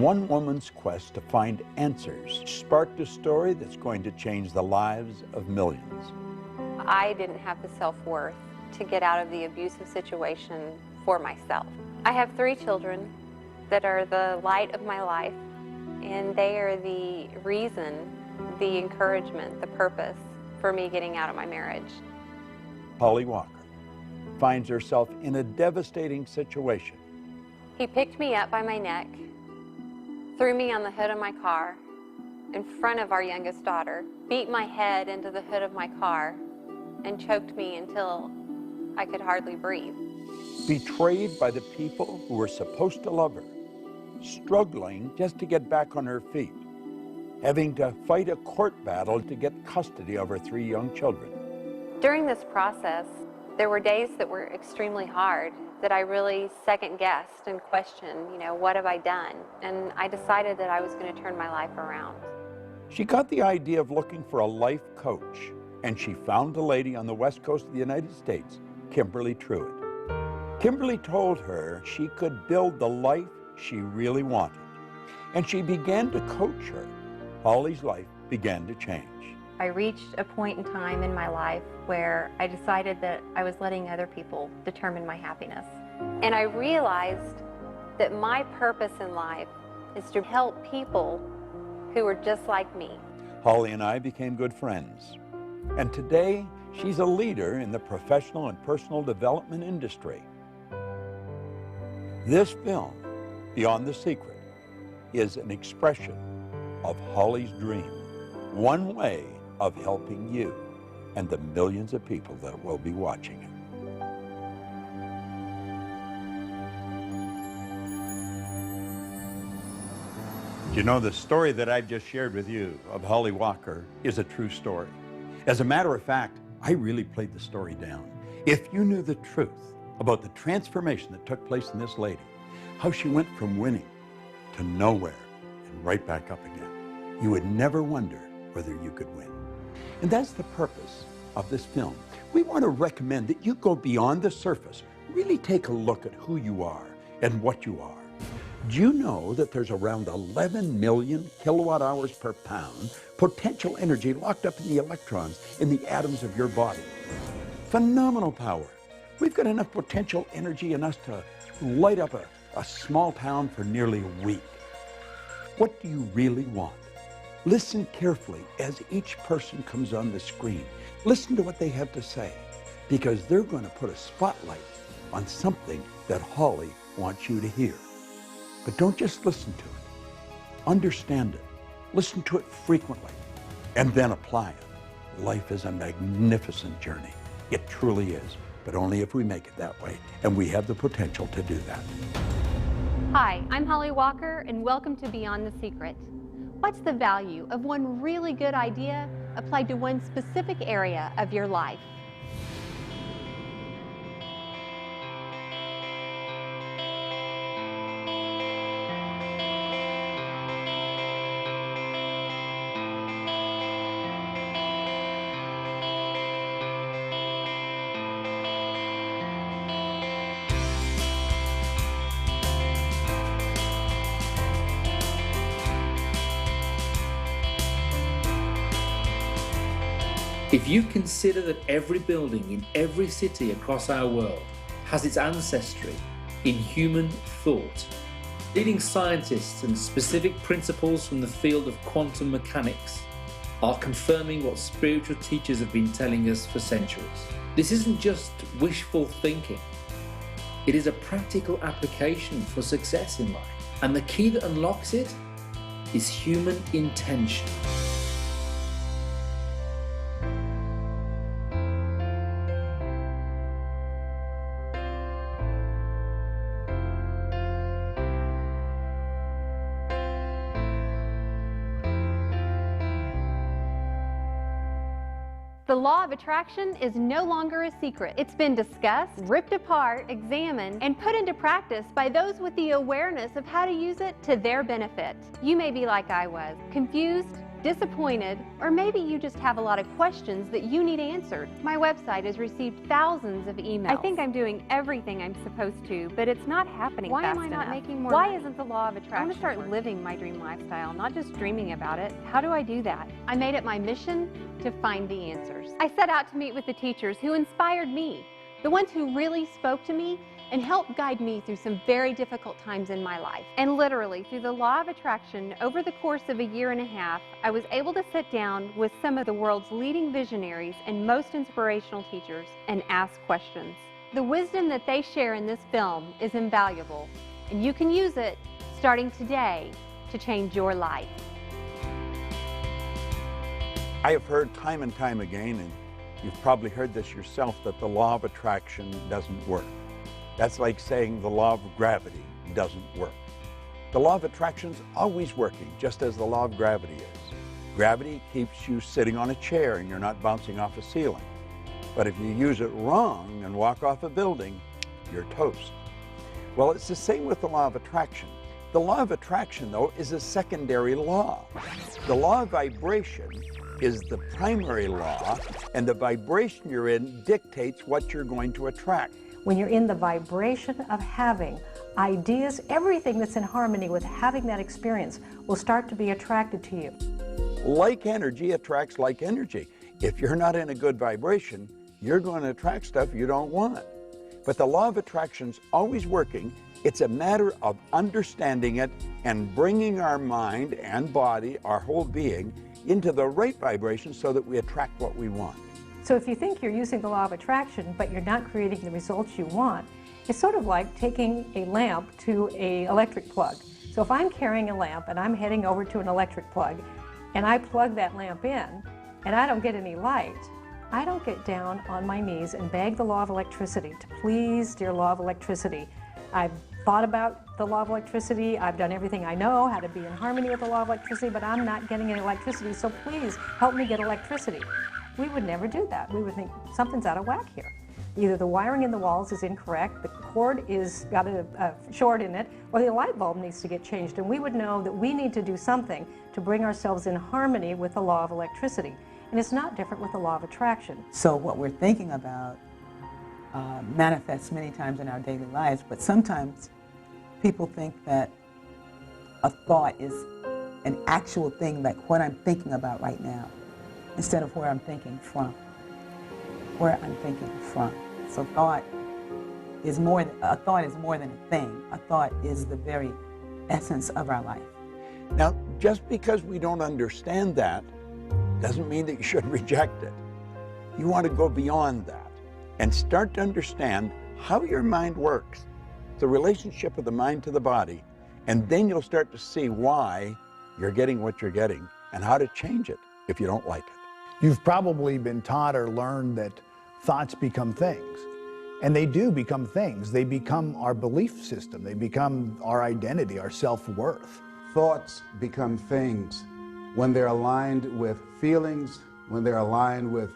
One woman's quest to find answers sparked a story that's going to change the lives of millions. I didn't have the self-worth to get out of the abusive situation for myself. I have 3 children that are the light of my life, and they are the reason, the encouragement, the purpose for me getting out of my marriage. Holly Walker finds herself in a devastating situation. He picked me up by my neck, threw me on the hood of my car in front of our youngest daughter, beat my head into the hood of my car, and choked me until I could hardly breathe. Betrayed by the people who were supposed to love her, struggling just to get back on her feet, having to fight a court battle to get custody of her 3 young children. During this process, there were days that were extremely hard, that I really second-guessed and questioned, what have I done? And I decided that I was going to turn my life around. She got the idea of looking for a life coach, and she found a lady on the west coast of the United States, Kimberly Truitt. Kimberly told her she could build the life she really wanted, and she began to coach her. Holly's life began to change. I reached a point in time in my life where I decided that I was letting other people determine my happiness. And I realized that my purpose in life is to help people who are just like me. Holly and I became good friends, and today she's a leader in the professional and personal development industry. This film, Beyond the Secret, is an expression of Holly's dream, one way of helping you and the millions of people that will be watching it. You know, the story that I've just shared with you of Holly Walker is a true story. As a matter of fact, I really played the story down. If you knew the truth about the transformation that took place in this lady, how she went from winning to nowhere and right back up again, you would never wonder whether you could win. And that's the purpose of this film. We want to recommend that you go beyond the surface, really take a look at who you are and what you are. Do you know that there's around 11 million kilowatt hours per pound potential energy locked up in the electrons in the atoms of your body? Phenomenal power. We've got enough potential energy in us to light up a small town for nearly a week. What do you really want? Listen carefully as each person comes on the screen. Listen to what they have to say, because they're going to put a spotlight on something that Holly wants you to hear. But don't just listen to it. Understand it. Listen to it frequently, and then apply it. Life is a magnificent journey. It truly is, but only if we make it that way, and we have the potential to do that. Hi, I'm Holly Walker, and welcome to Beyond the Secret. What's the value of one really good idea applied to one specific area of your life? If you consider that every building in every city across our world has its ancestry in human thought, leading scientists and specific principles from the field of quantum mechanics are confirming what spiritual teachers have been telling us for centuries. This isn't just wishful thinking. It is a practical application for success in life. And the key that unlocks it is human intention. The law of attraction is no longer a secret. It's been discussed, ripped apart, examined, and put into practice by those with the awareness of how to use it to their benefit. You may be like I was, confused, disappointed, or maybe you just have a lot of questions that you need answered. My website has received thousands of emails. I think I'm doing everything I'm supposed to, but it's not happening fast enough. Why am I not making more money? Why isn't the law of attraction? I want to start living my dream lifestyle, not just dreaming about it. How do I do that? I made it my mission to find the answers. I set out to meet with the teachers who inspired me, the ones who really spoke to me and helped guide me through some very difficult times in my life. And literally, through the law of attraction, over the course of a year and a half, I was able to sit down with some of the world's leading visionaries and most inspirational teachers and ask questions. The wisdom that they share in this film is invaluable, and you can use it starting today to change your life. I have heard time and time again, and you've probably heard this yourself, that the law of attraction doesn't work. That's like saying the law of gravity doesn't work. The law of attraction is always working, just as the law of gravity is. Gravity keeps you sitting on a chair and you're not bouncing off a ceiling. But if you use it wrong and walk off a building, you're toast. Well, it's the same with the law of attraction. The law of attraction, though, is a secondary law. The law of vibration is the primary law, and the vibration you're in dictates what you're going to attract. When you're in the vibration of having ideas, everything that's in harmony with having that experience will start to be attracted to you. Like energy attracts like energy. If you're not in a good vibration, you're going to attract stuff you don't want. But the law of attraction's always working. It's a matter of understanding it and bringing our mind and body, our whole being, into the right vibration so that we attract what we want. So if you think you're using the law of attraction, but you're not creating the results you want, it's sort of like taking a lamp to an electric plug. So if I'm carrying a lamp and I'm heading over to an electric plug, and I plug that lamp in, and I don't get any light, I don't get down on my knees and beg the law of electricity to please, dear law of electricity. I've thought about the law of electricity, I've done everything I know, how to be in harmony with the law of electricity, but I'm not getting any electricity, so please help me get electricity. We would never do that. We would think something's out of whack here. Either the wiring in the walls is incorrect, the cord is got a short in it, or the light bulb needs to get changed. And we would know that we need to do something to bring ourselves in harmony with the law of electricity. And it's not different with the law of attraction. So what we're thinking about manifests many times in our daily lives, but sometimes people think that a thought is an actual thing, like what I'm thinking about right now, instead of where I'm thinking from. Where I'm thinking from. So thought is more than a thing. A thought is the very essence of our life. Now, just because we don't understand that doesn't mean that you should reject it. You want to go beyond that and start to understand how your mind works, the relationship of the mind to the body, and then you'll start to see why you're getting what you're getting and how to change it if you don't like it. You've probably been taught or learned that thoughts become things. And they do become things. They become our belief system. They become our identity, our self-worth. Thoughts become things when they're aligned with feelings, when they're aligned with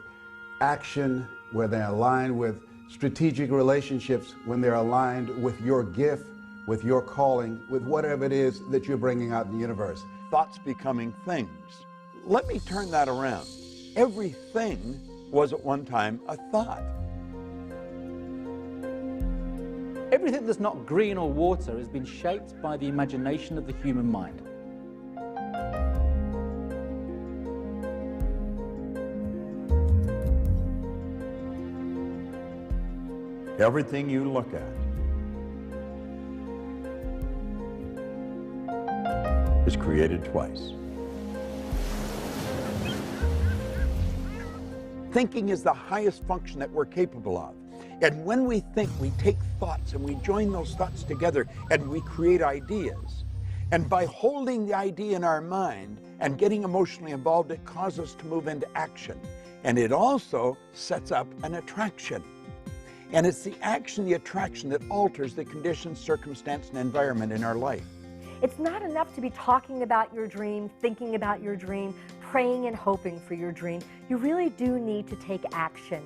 action, when they're aligned with strategic relationships, when they're aligned with your gift, with your calling, with whatever it is that you're bringing out in the universe. Thoughts becoming things. Let me turn that around. Everything was at one time a thought. Everything that's not green or water has been shaped by the imagination of the human mind. Everything you look at is created twice. Thinking is the highest function that we're capable of. And when we think, we take thoughts and we join those thoughts together and we create ideas. And by holding the idea in our mind and getting emotionally involved, it causes us to move into action. And it also sets up an attraction. And it's the action, the attraction, that alters the conditions, circumstance, and environment in our life. It's not enough to be talking about your dream, thinking about your dream, praying and hoping for your dream. You really do need to take action.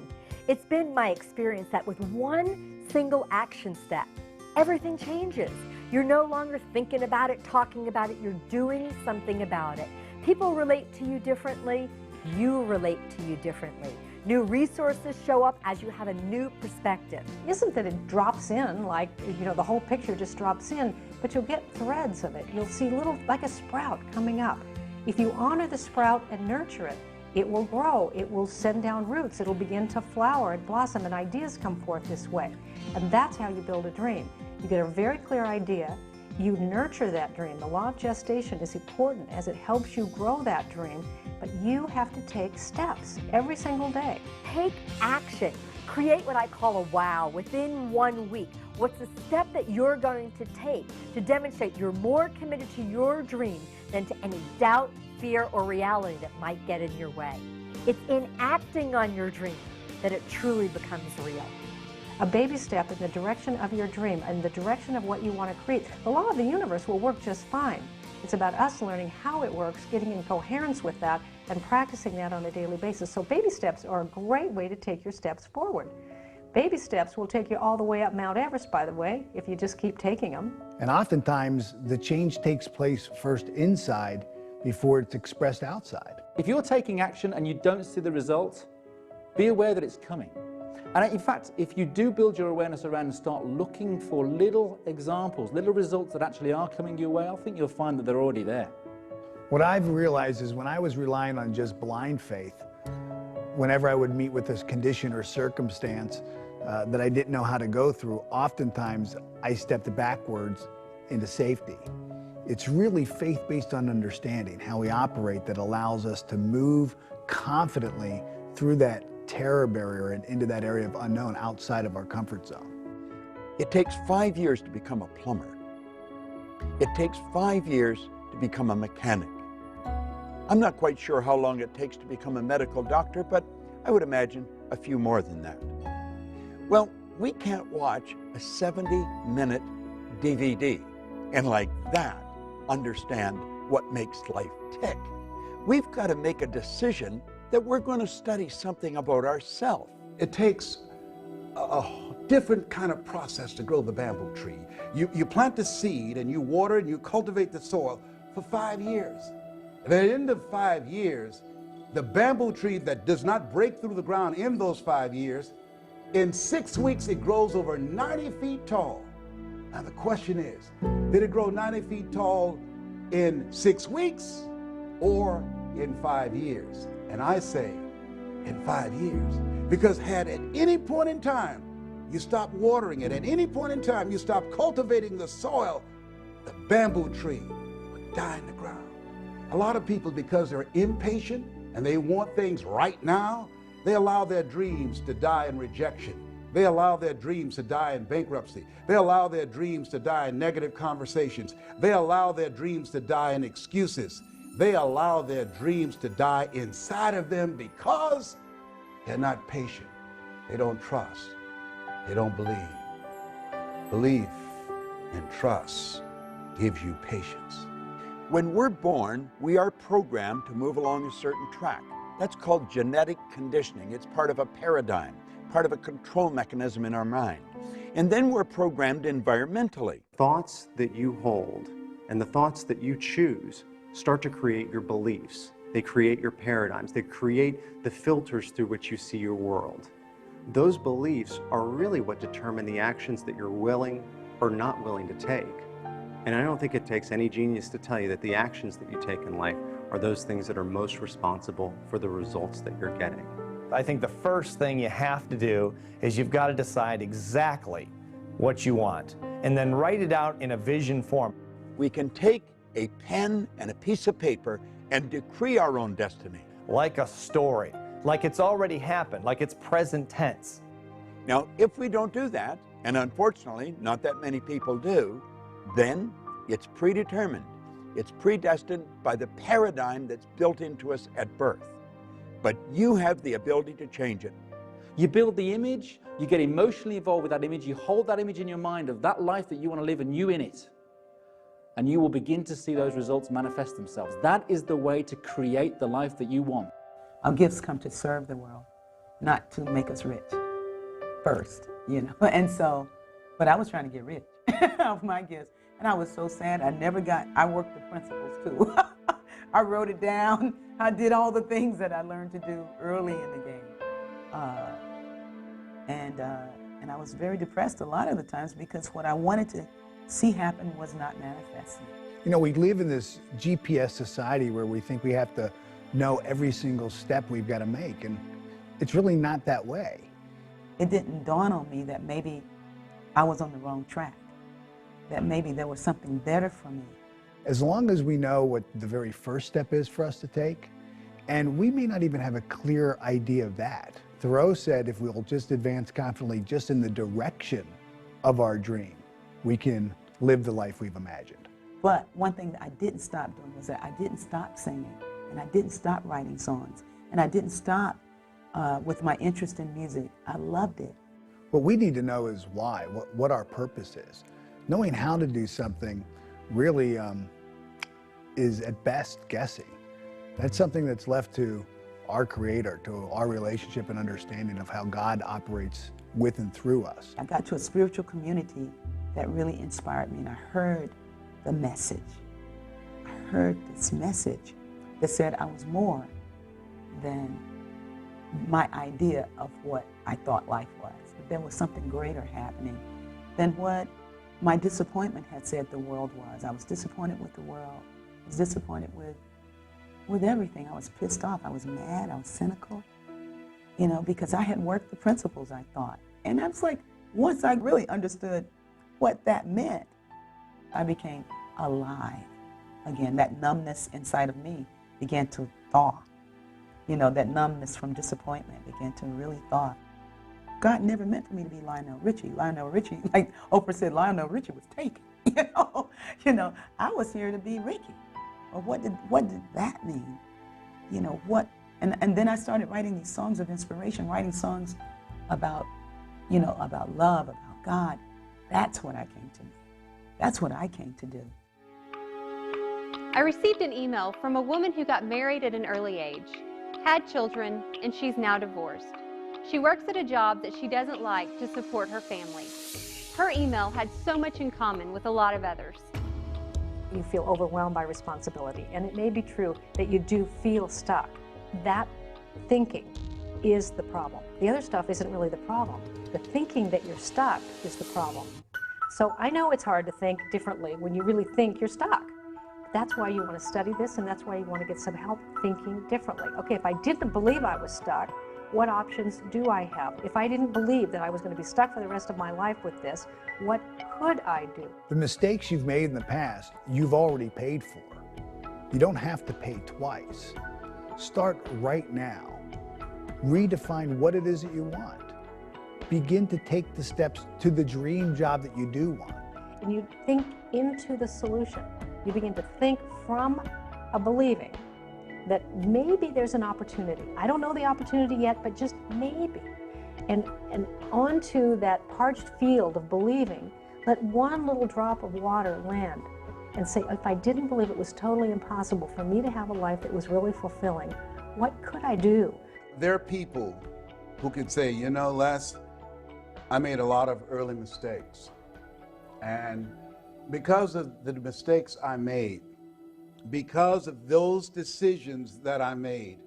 It's been my experience that with one single action step, everything changes. You're no longer thinking about it, talking about it, you're doing something about it. People relate to you differently. You relate to you differently. New resources show up as you have a new perspective. It isn't that it drops in, like, the whole picture just drops in, but you'll get threads of it. You'll see little, like a sprout coming up. If you honor the sprout and nurture it, it will grow, it will send down roots, it'll begin to flower and blossom, and ideas come forth this way. And that's how you build a dream. You get a very clear idea, you nurture that dream. The law of gestation is important as it helps you grow that dream, but you have to take steps every single day. Take action. Create what I call a wow within 1 week. What's the step that you're going to take to demonstrate you're more committed to your dream than to any doubt, fear, or reality that might get in your way? It's in acting on your dream that it truly becomes real. A baby step in the direction of your dream, in the direction of what you want to create. The law of the universe will work just fine. It's about us learning how it works, getting in coherence with that, and practicing that on a daily basis. So baby steps are a great way to take your steps forward. Baby steps will take you all the way up Mount Everest, by the way, if you just keep taking them. And oftentimes, the change takes place first inside before it's expressed outside. If you're taking action and you don't see the result, be aware that it's coming. And in fact, if you do build your awareness around and start looking for little examples, little results that actually are coming your way, I think you'll find that they're already there. What I've realized is when I was relying on just blind faith, whenever I would meet with this condition or circumstance that I didn't know how to go through, oftentimes I stepped backwards into safety. It's really faith based on understanding how we operate that allows us to move confidently through that terror barrier and into that area of unknown outside of our comfort zone. It takes 5 years to become a plumber. It takes 5 years to become a mechanic. I'm not quite sure how long it takes to become a medical doctor, but I would imagine a few more than that. Well, we can't watch a 70-minute DVD and like that understand what makes life tick. We've got to make a decision that we're going to study something about ourselves. It takes a different kind of process to grow the bamboo tree. You plant the seed and you water and you cultivate the soil for 5 years. And at the end of 5 years, the bamboo tree that does not break through the ground in those 5 years, in 6 weeks it grows over 90 feet tall. Now the question is, did it grow 90 feet tall in 6 weeks or in 5 years? And I say in 5 years, because had at any point in time you stop watering it, at any point in time you stop cultivating the soil, the bamboo tree would die in the ground. A lot of people, because they're impatient and they want things right now, they allow their dreams to die in rejection. They allow their dreams to die in bankruptcy. They allow their dreams to die in negative conversations. They allow their dreams to die in excuses. They allow their dreams to die inside of them because they're not patient. They don't trust. They don't believe. Belief and trust gives you patience. When we're born, we are programmed to move along a certain track. That's called genetic conditioning. It's part of a paradigm, part of a control mechanism in our mind. And then we're programmed environmentally. Thoughts that you hold and the thoughts that you choose start to create your beliefs. They create your paradigms. They create the filters through which you see your world. Those beliefs are really what determine the actions that you're willing or not willing to take. And I don't think it takes any genius to tell you that the actions that you take in life are those things that are most responsible for the results that you're getting. I think the first thing you have to do is you've got to decide exactly what you want and then write it out in a vision form. We can take a pen and a piece of paper and decree our own destiny. Like a story, like it's already happened, like it's present tense. Now, if we don't do that, and unfortunately not that many people do, then it's predetermined. It's predestined by the paradigm that's built into us at birth. But you have the ability to change it. You build the image, you get emotionally involved with that image, you hold that image in your mind of that life that you want to live and you in it. And you will begin to see those results manifest themselves. That is the way to create the life that you want. Our gifts come to serve the world, not to make us rich first, you know. And so, but I was trying to get rich off my gifts. And I was so sad. I worked the principles too. I wrote it down. I did all the things that I learned to do early in the game. And I was very depressed a lot of the times because what I wanted to see happen was not manifesting. You know, we live in this GPS society where we think we have to know every single step we've got to make, and it's really not that way. It didn't dawn on me that maybe I was on the wrong track, that maybe there was something better for me. As long as we know what the very first step is for us to take, and we may not even have a clear idea of that. Thoreau said if we'll just advance confidently just in the direction of our dream, we can live the life we've imagined. But one thing that I didn't stop doing was that I didn't stop singing, and I didn't stop writing songs, and I didn't stop with my interest in music. I loved it. What we need to know is why, what our purpose is. Knowing how to do something really is at best guessing. That's something that's left to our Creator, to our relationship and understanding of how God operates with and through us. I got to a spiritual community that really inspired me, and I heard the message. I heard this message that said I was more than my idea of what I thought life was. That there was something greater happening than what my disappointment had said the world was. I was disappointed with the world. I was disappointed with everything. I was pissed off. I was mad. I was cynical, you know, because I had worked the principles, I thought. And I was like, once I really understood what that meant, I became alive again. That numbness inside of me began to thaw. You know, that numbness from disappointment began to really thaw. God never meant for me to be Lionel Richie. Lionel Richie, like Oprah said, Lionel Richie was taken. You know, I was here to be Ricky. Or what did that mean? You know, what? And then I started writing these songs of inspiration, writing songs about, you know, about love, about God. That's what I came to do. That's what I came to do. I received an email from a woman who got married at an early age, had children, and she's now divorced. She works at a job that she doesn't like to support her family. Her email had so much in common with a lot of others. You feel overwhelmed by responsibility, and it may be true that you do feel stuck. That thinking is the problem. The other stuff isn't really the problem. The thinking that you're stuck is the problem. So I know it's hard to think differently when you really think you're stuck. That's why you want to study this, and that's why you want to get some help thinking differently. Okay, if I didn't believe I was stuck, what options do I have? If I didn't believe that I was going to be stuck for the rest of my life with this, what could I do? The mistakes you've made in the past, you've already paid for. You don't have to pay twice. Start right now. Redefine what it is that you want. Begin to take the steps to the dream job that you do want. And you think into the solution. You begin to think from a believing that maybe there's an opportunity. I don't know the opportunity yet, but just maybe. And onto that parched field of believing, let one little drop of water land and say, if I didn't believe it was totally impossible for me to have a life that was really fulfilling, what could I do? There are people who could say, you know, Les, I made a lot of early mistakes. And because of the mistakes I made, because of those decisions that I made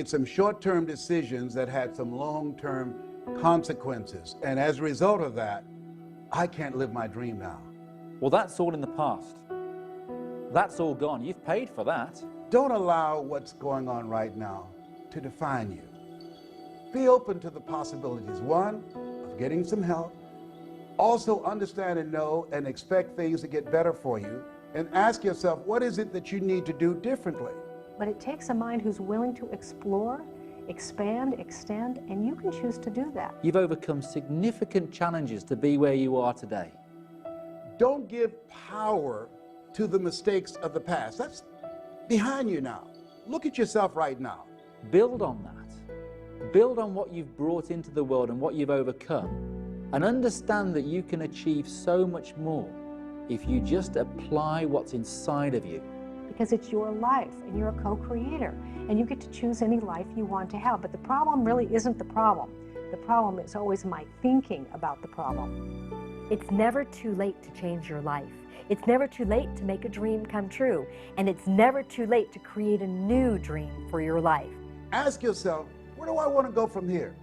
some short-term decisions that had some long-term consequences. And as a result of that, I can't live my dream now. Well, that's all in the past. That's all gone. You've paid for that. Don't allow what's going on right now to define you. Be open to the possibilities. One, of getting some help. Also understand and know and expect things to get better for you. And ask yourself, what is it that you need to do differently? But it takes a mind who's willing to explore, expand, extend, and you can choose to do that. You've overcome significant challenges to be where you are today. Don't give power to the mistakes of the past. That's behind you now. Look at yourself right now. Build on that. Build on what you've brought into the world and what you've overcome. And understand that you can achieve so much more if you just apply what's inside of you. Because it's your life, and you're a co-creator, and you get to choose any life you want to have. But the problem really isn't the problem. The problem is always my thinking about the problem. It's never too late to change your life. It's never too late to make a dream come true, and it's never too late to create a new dream for your life. Ask yourself, where do I want to go from here?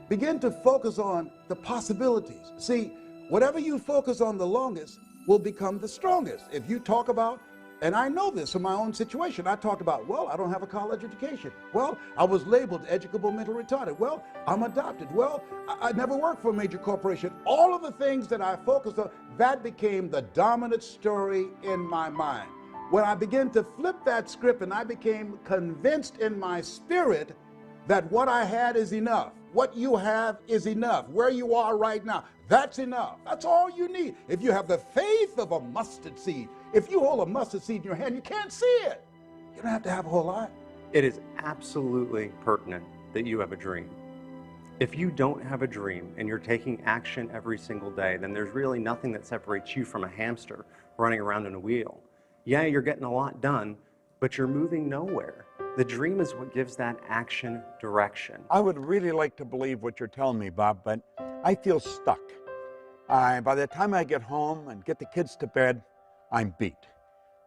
Begin to focus on the possibilities. See, whatever you focus on the longest will become the strongest. If you talk about, and I know this from my own situation, I talked about, well, I don't have a college education. Well, I was labeled educable mental retarded. Well, I'm adopted. Well, I never worked for a major corporation. All of the things that I focused on, that became the dominant story in my mind. When I began to flip that script and I became convinced in my spirit that what I had is enough. What you have is enough. Where you are right now, that's enough. That's all you need. If you have the faith of a mustard seed, if you hold a mustard seed in your hand, you can't see it. You don't have to have a whole lot. It is absolutely pertinent that you have a dream. If you don't have a dream and you're taking action every single day, then there's really nothing that separates you from a hamster running around in a wheel. Yeah, you're getting a lot done, but you're moving nowhere. The dream is what gives that action direction. I would really like to believe what you're telling me, Bob, but I feel stuck. By the time I get home and get the kids to bed, I'm beat.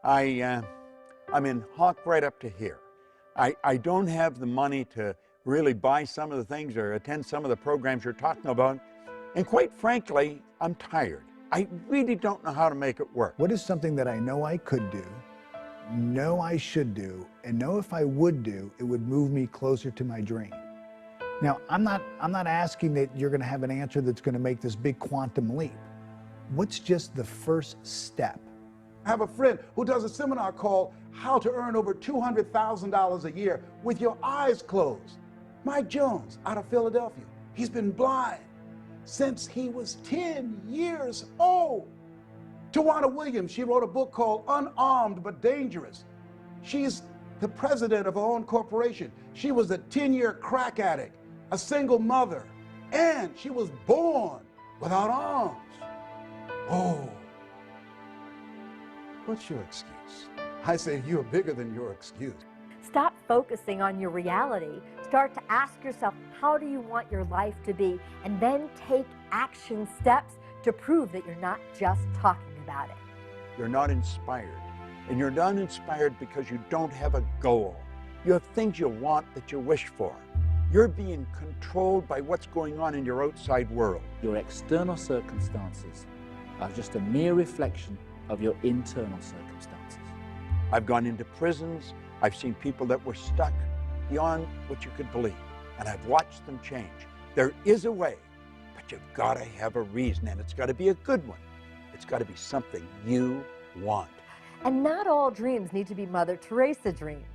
I'm in hock right up to here. I don't have the money to really buy some of the things or attend some of the programs you're talking about. And quite frankly, I'm tired. I really don't know how to make it work. What is something that I know I could do, know I should do, and know if I would do, it would move me closer to my dream? Now, I'm not asking that you're going to have an answer that's going to make this big quantum leap. What's just the first step? I have a friend who does a seminar called How to Earn Over $200,000 a Year with Your Eyes Closed. Mike Jones out of Philadelphia. He's been blind since he was 10 years old. Tawana Williams, she wrote a book called Unarmed But Dangerous. She's the president of her own corporation. She was a 10-year crack addict, a single mother, and she was born without arms. Oh, what's your excuse? I say you're bigger than your excuse. Stop focusing on your reality. Start to ask yourself, how do you want your life to be? And then take action steps to prove that you're not just talking about it. You're not inspired. And you're not inspired because you don't have a goal. You have things you want that you wish for. You're being controlled by what's going on in your outside world. Your external circumstances are just a mere reflection of your internal circumstances. I've gone into prisons. I've seen people that were stuck beyond what you could believe, and I've watched them change. There is a way, but you've got to have a reason, and it's got to be a good one. It's got to be something you want. And not all dreams need to be Mother Teresa dreams.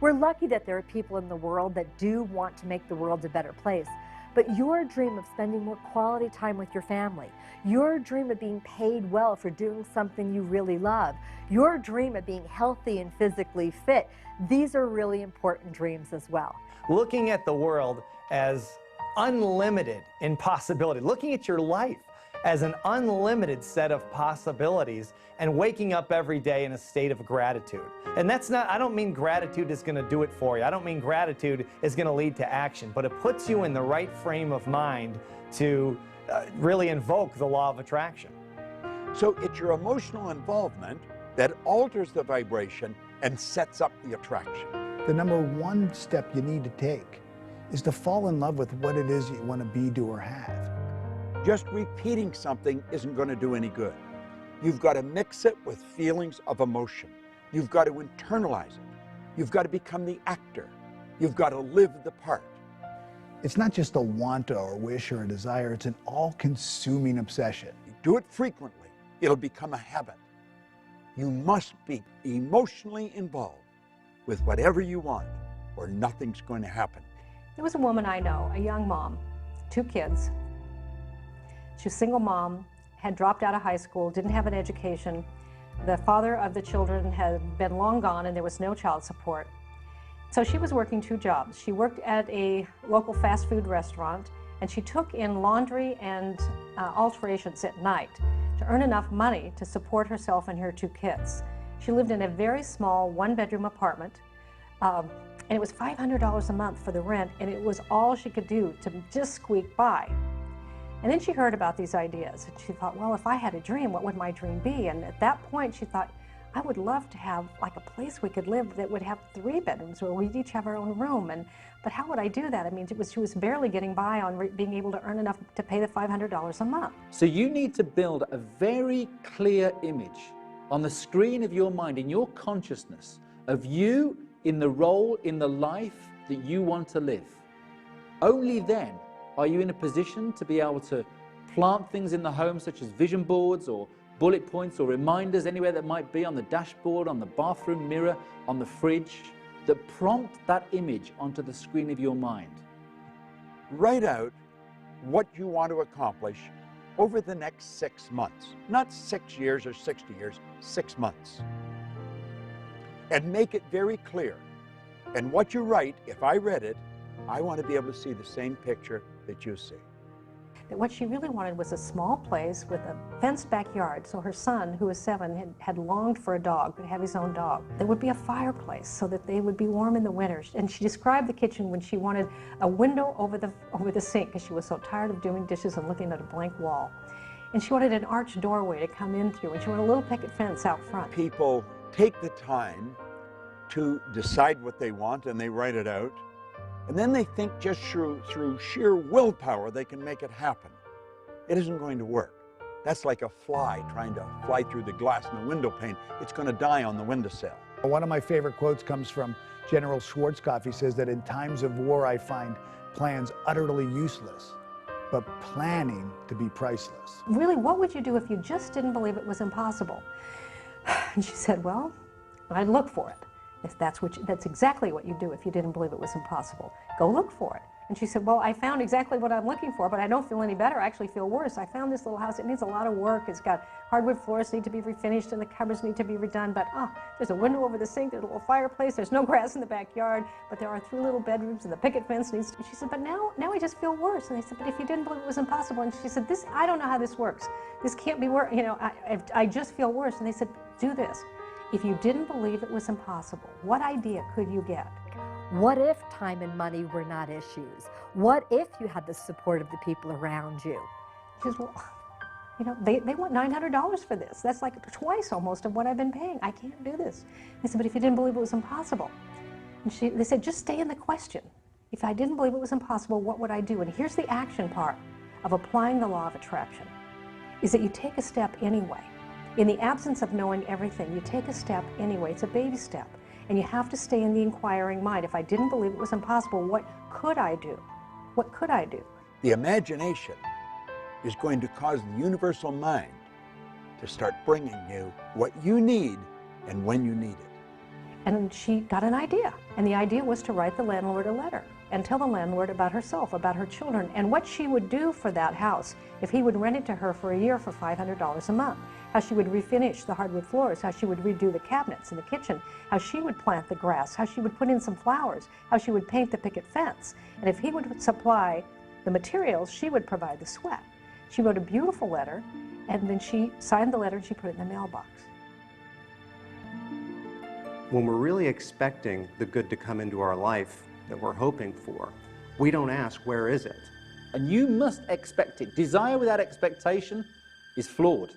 We're lucky that there are people in the world that do want to make the world a better place. But your dream of spending more quality time with your family, your dream of being paid well for doing something you really love, your dream of being healthy and physically fit, these are really important dreams as well. Looking at the world as unlimited in possibility, looking at your life as an unlimited set of possibilities, and waking up every day in a state of gratitude. And that's not, I don't mean gratitude is going to do it for you. I don't mean gratitude is going to lead to action, but it puts you in the right frame of mind to really invoke the law of attraction. So it's your emotional involvement that alters the vibration and sets up the attraction. The number one step you need to take is to fall in love with what it is you want to be, do, or have. Just repeating something isn't going to do any good. You've got to mix it with feelings of emotion. You've got to internalize it. You've got to become the actor. You've got to live the part. It's not just a want or a wish or a desire, it's an all-consuming obsession. You do it frequently, it'll become a habit. You must be emotionally involved with whatever you want, or nothing's going to happen. There was a woman I know, a young mom, 2 kids. She was a single mom, had dropped out of high school, didn't have an education. The father of the children had been long gone and there was no child support. So she was working 2 jobs. She worked at a local fast food restaurant and she took in laundry and alterations at night to earn enough money to support herself and her 2 kids. She lived in a very small 1-bedroom apartment and it was $500 a month for the rent, and it was all she could do to just squeak by. And then she heard about these ideas, and she thought, well, if I had a dream, what would my dream be? And at that point, she thought, I would love to have like a place we could live that would have 3 bedrooms where we'd each have our own room. But how would I do that? I mean, she was barely getting by on being able to earn enough to pay the $500 a month. So you need to build a very clear image on the screen of your mind, in your consciousness, of you in the role, in the life that you want to live. Only then are you in a position to be able to plant things in the home, such as vision boards or bullet points or reminders anywhere that might be on the dashboard, on the bathroom mirror, on the fridge, that prompt that image onto the screen of your mind. Write out what you want to accomplish over the next 6 months. Not 6 years or 60 years, 6 months. And make it very clear. And what you write, if I read it, I want to be able to see the same picture that you see. That what she really wanted was a small place with a fenced backyard, so her son, who was 7, had longed for a dog, to have his own dog. There would be a fireplace so that they would be warm in the winter. And she described the kitchen when she wanted a window over the sink, because she was so tired of doing dishes and looking at a blank wall. And she wanted an arched doorway to come in through, and she wanted a little picket fence out front. People take the time to decide what they want, and they write it out. And then they think just through sheer willpower they can make it happen. It isn't going to work. That's like a fly trying to fly through the glass in the window pane. It's going to die on the windowsill. One of my favorite quotes comes from General Schwarzkopf. He says that in times of war I find plans utterly useless, but planning to be priceless. Really, what would you do if you just didn't believe it was impossible? And she said, well, I'd look for it. If that's exactly what you do if you didn't believe it was impossible. Go look for it. And she said, well, I found exactly what I'm looking for, but I don't feel any better. I actually feel worse. I found this little house. It needs a lot of work. It's got hardwood floors need to be refinished, and the cupboards need to be redone. But there's a window over the sink. There's a little fireplace. There's no grass in the backyard, but there are 3 little bedrooms, and the picket fence needs. And she said, but now I just feel worse. And they said, but if you didn't believe it was impossible. And she said, I don't know how this works. This can't be work. You know, I just feel worse. And they said, do this. If you didn't believe it was impossible, what idea could you get? What if time and money were not issues? What if you had the support of the people around you? She says, well, you know, they want $900 for this. That's like twice almost of what I've been paying. I can't do this. I said, but if you didn't believe it was impossible? And they said, just stay in the question. If I didn't believe it was impossible, what would I do? And here's the action part of applying the law of attraction, is that you take a step anyway. In the absence of knowing everything, you take a step anyway. It's a baby step. And you have to stay in the inquiring mind. If I didn't believe it was impossible, what could I do? What could I do? The imagination is going to cause the universal mind to start bringing you what you need and when you need it. And she got an idea. And the idea was to write the landlord a letter and tell the landlord about herself, about her children, and what she would do for that house if he would rent it to her for a year for $500 a month. How she would refinish the hardwood floors, how she would redo the cabinets in the kitchen, how she would plant the grass, how she would put in some flowers, how she would paint the picket fence. And if he would supply the materials, she would provide the sweat. She wrote a beautiful letter, and then she signed the letter and she put it in the mailbox. When we're really expecting the good to come into our life that we're hoping for, we don't ask, where is it? And you must expect it. Desire without expectation is flawed.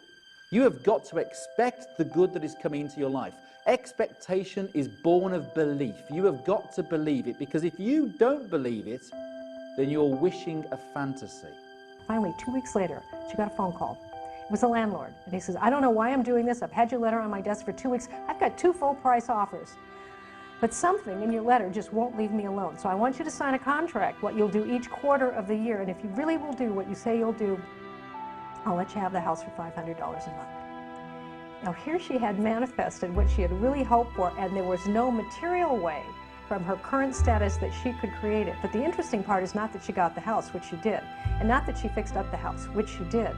You have got to expect the good that is coming into your life. Expectation is born of belief. You have got to believe it, because if you don't believe it, then you're wishing a fantasy. Finally, 2 weeks later, she got a phone call. It was the landlord, and he says, I don't know why I'm doing this. I've had your letter on my desk for 2 weeks. I've got 2 full-price offers. But something in your letter just won't leave me alone. So I want you to sign a contract, what you'll do each quarter of the year. And if you really will do what you say you'll do, I'll let you have the house for $500 a month. Now here she had manifested what she had really hoped for, and there was no material way from her current status that she could create it. But the interesting part is not that she got the house, which she did, and not that she fixed up the house, which she did,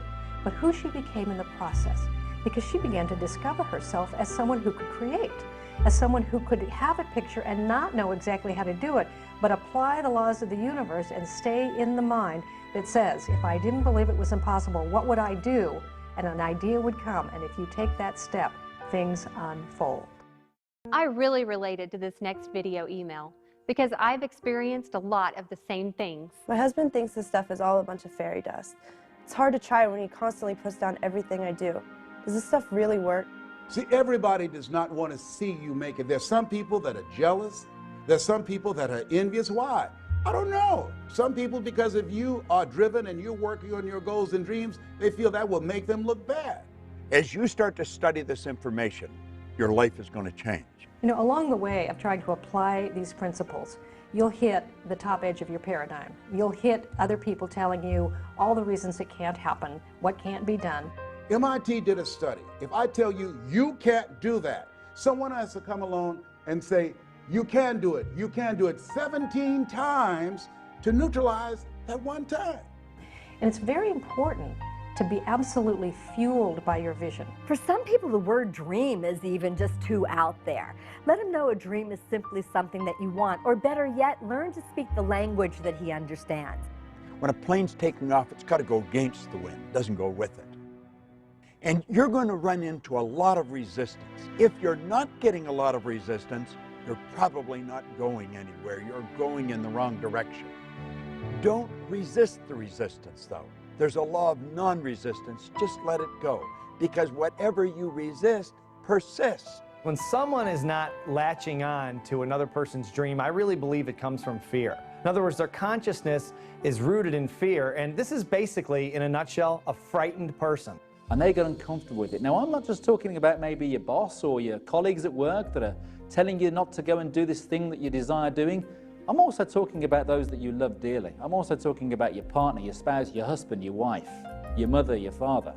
but who she became in the process. Because she began to discover herself as someone who could create, as someone who could have a picture and not know exactly how to do it, but apply the laws of the universe and stay in the mind that says, if I didn't believe it was impossible, what would I do? And an idea would come, and if you take that step, things unfold. I really related to this next video email because I've experienced a lot of the same things. My husband thinks this stuff is all a bunch of fairy dust. It's hard to try when he constantly puts down everything I do. Does this stuff really work? See, everybody does not want to see you make it. There's some people that are jealous. There's some people that are envious. Why? I don't know. Some people, because if you are driven and you're working on your goals and dreams, they feel that will make them look bad. As you start to study this information, your life is going to change. You know, along the way of trying to apply these principles, you'll hit the top edge of your paradigm. You'll hit other people telling you all the reasons it can't happen, what can't be done. MIT did a study. If I tell you, you can't do that, someone has to come along and say, you can do it. You can do it 17 times to neutralize that one time. And it's very important to be absolutely fueled by your vision. For some people, the word dream is even just too out there. Let him know a dream is simply something that you want, or better yet, learn to speak the language that he understands. When a plane's taking off, it's got to go against the wind, it doesn't go with it. And you're going to run into a lot of resistance. If you're not getting a lot of resistance, you're probably not going anywhere. You're going in the wrong direction. Don't resist the resistance, though. There's a law of non-resistance. Just let it go, because whatever you resist persists. When someone is not latching on to another person's dream, I really believe it comes from fear. In other words, their consciousness is rooted in fear, and this is basically, in a nutshell, a frightened person. And they get uncomfortable with it. Now, I'm not just talking about maybe your boss or your colleagues at work that are telling you not to go and do this thing that you desire doing. I'm also talking about those that you love dearly. I'm also talking about your partner, your spouse, your husband, your wife, your mother, your father.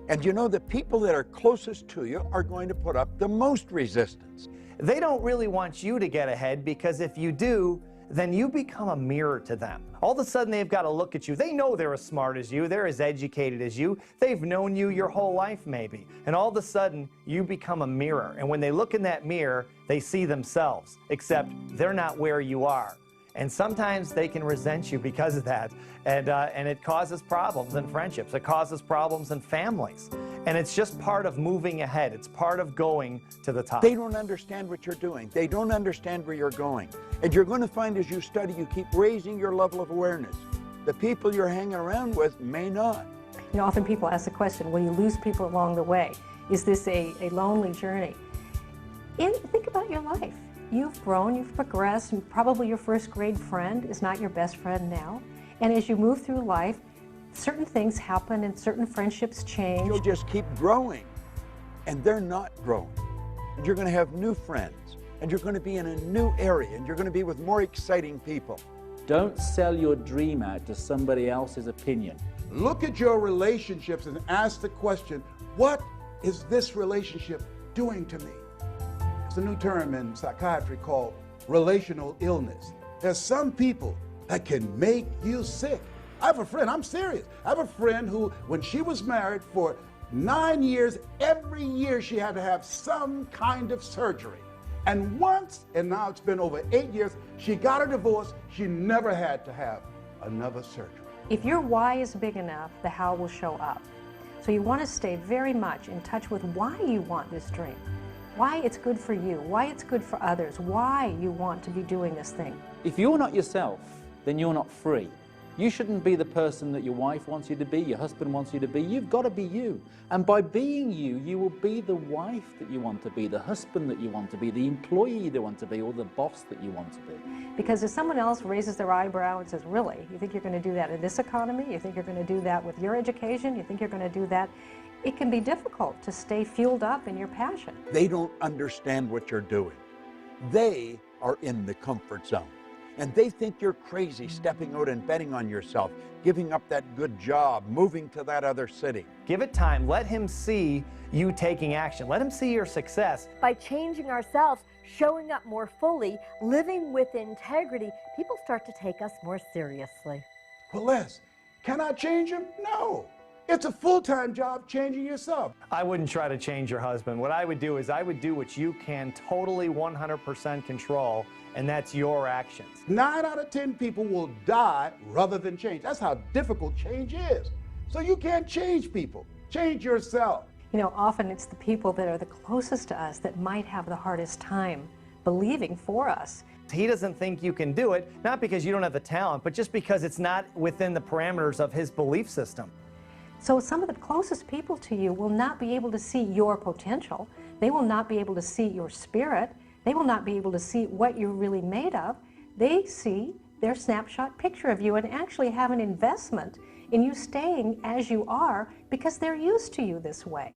And you know, the people that are closest to you are going to put up the most resistance. They don't really want you to get ahead, because if you do, then you become a mirror to them. All of a sudden, they've got to look at you. They know they're as smart as you. They're as educated as you. They've known you your whole life, maybe. And all of a sudden, you become a mirror. And when they look in that mirror, they see themselves, except they're not where you are. And sometimes they can resent you because of that. And it causes problems in friendships. It causes problems in families. And it's just part of moving ahead. It's part of going to the top. They don't understand what you're doing. They don't understand where you're going. And you're going to find as you study, you keep raising your level of awareness. The people you're hanging around with may not. You know, often people ask the question, will you lose people along the way? Is this a lonely journey? And think about your life. You've grown, you've progressed, and probably your first grade friend is not your best friend now. And as you move through life, certain things happen and certain friendships change. You'll just keep growing, and they're not growing. And you're going to have new friends, and you're going to be in a new area, and you're going to be with more exciting people. Don't sell your dream out to somebody else's opinion. Look at your relationships and ask the question, what is this relationship doing to me? It's a new term in psychiatry called relational illness. There's some people that can make you sick. I have a friend, I'm serious. I have a friend who, when she was married for 9 years, every year she had to have some kind of surgery. And once, and now it's been over 8 years, she got a divorce. She never had to have another surgery. If your why is big enough, the how will show up. So you want to stay very much in touch with why you want this dream, why it's good for you, why it's good for others, why you want to be doing this thing. If you're not yourself, then you're not free. You shouldn't be the person that your wife wants you to be, your husband wants you to be. You've got to be you. And by being you, you will be the wife that you want to be, the husband that you want to be, the employee that you want to be, or the boss that you want to be. Because if someone else raises their eyebrow and says, really, you think you're going to do that in this economy? You think you're going to do that with your education? You think you're going to do that? It can be difficult to stay fueled up in your passion. They don't understand what you're doing. They are in the comfort zone. And they think you're crazy stepping out and betting on yourself, giving up that good job, moving to that other city. Give it time. Let him see you taking action. Let him see your success. By changing ourselves, showing up more fully, living with integrity, people start to take us more seriously. Well, Les, can I change him? No. It's a full-time job changing yourself. I wouldn't try to change your husband. What I would do is I would do what you can totally 100% control, and that's your actions. 9 out of 10 people will die rather than change. That's how difficult change is. So you can't change people. Change yourself. You know, often it's the people that are the closest to us that might have the hardest time believing for us. He doesn't think you can do it, not because you don't have the talent, but just because it's not within the parameters of his belief system. So some of the closest people to you will not be able to see your potential. They will not be able to see your spirit. They will not be able to see what you're really made of. They see their snapshot picture of you and actually have an investment in you staying as you are because they're used to you this way.